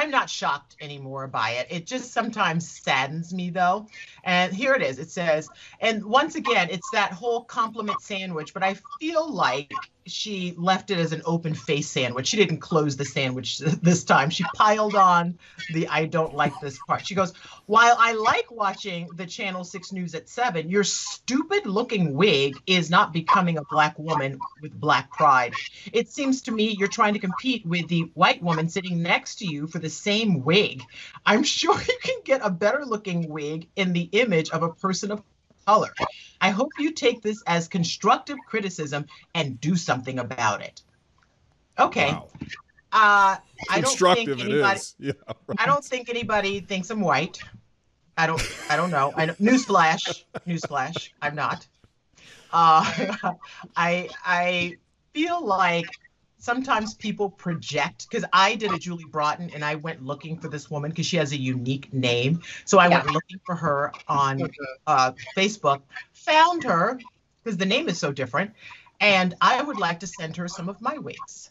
I'm not shocked anymore by it. It just sometimes saddens me though. And here it is. It says, and once again, it's that whole compliment sandwich, but I feel like she left it as an open face sandwich. She didn't close the sandwich this time. She piled on the I don't like this part. She goes, while I like watching the Channel 6 News at 7, your stupid looking wig is not becoming a Black woman with Black pride. It seems to me you're trying to compete with the white woman sitting next to you for the same wig. I'm sure you can get a better looking wig in the image of a person of color. I hope you take this as constructive criticism and do something about it. Okay. Wow. I don't think Constructive it anybody, is. Yeah, right. I don't think anybody thinks I'm white. I don't know. Newsflash, I'm not. I feel like sometimes people project, because I did a Julie Broughton and I went looking for this woman because she has a unique name. So I went looking for her on Facebook, found her because the name is so different, and I would like to send her some of my wigs.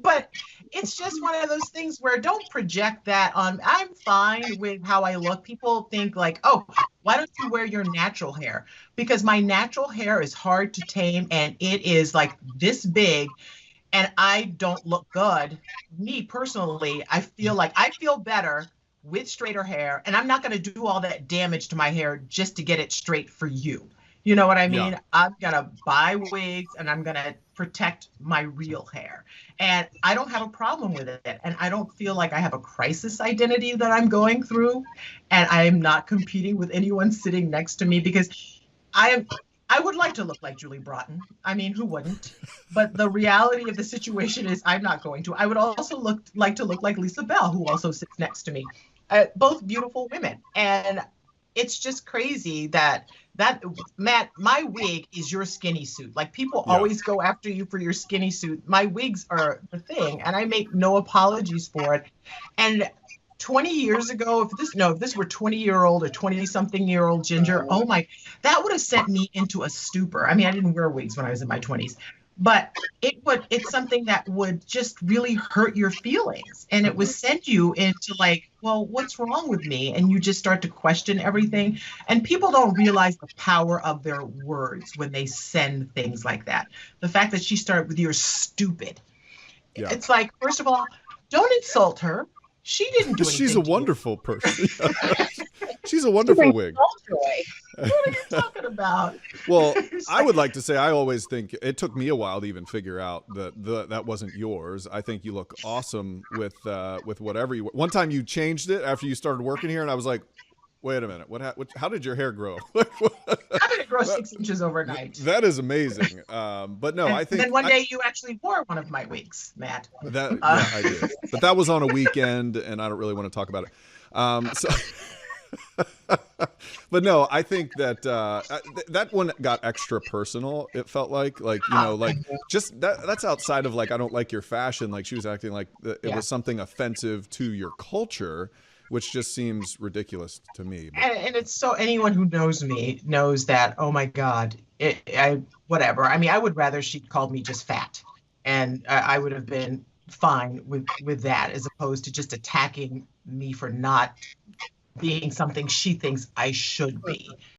But it's just one of those things where don't project that on. I'm fine with how I look. People think like, oh, why don't you wear your natural hair? Because my natural hair is hard to tame and it is like this big and I don't look good. Me personally, I feel better with straighter hair, and I'm not going to do all that damage to my hair just to get it straight for you. You know what I mean? Yeah. I'm going to buy wigs and I'm going to protect my real hair. And I don't have a problem with it. And I don't feel like I have a crisis identity that I'm going through. And I am not competing with anyone sitting next to me because I would like to look like Julie Broughton. I mean, who wouldn't? But the reality of the situation is I'm not going to. I would also like to look like Lisa Bell, who also sits next to me. Both beautiful women. And it's just crazy that Matt, my wig is your skinny suit. Like people always go after you for your skinny suit. My wigs are the thing, and I make no apologies for it. And 20 years ago, if this were 20-year-old or 20-something-year-old Ginger, oh my, that would have sent me into a stupor. I mean, I didn't wear wigs when I was in my 20s. But it's something that would just really hurt your feelings. And it would send you into like, well, what's wrong with me? And you just start to question everything. And people don't realize the power of their words when they send things like that. The fact that she started with "you're stupid." Yeah. It's like, first of all, don't insult her. She didn't do anything. She's a wonderful person. She's a wonderful wig. What are you talking about? Well, I would like to say I always think it took me a while to even figure out that wasn't yours. I think you look awesome with whatever you. One time you changed it after you started working here, and I was like, "Wait a minute, how did your hair grow?" How did it grow 6 inches overnight? That is amazing. But no, I think. Then one day you actually wore one of my wigs, Matt. Yeah, I did, but that was on a weekend, and I don't really want to talk about it. So. But no, I think that that one got extra personal. It felt like just that's outside of like, I don't like your fashion. Like she was acting like it was something offensive to your culture, which just seems ridiculous to me. And it's so, anyone who knows me knows that, oh my God, whatever. I mean, I would rather she called me just fat, and I would have been fine with that, as opposed to just attacking me for not being something she thinks I should be.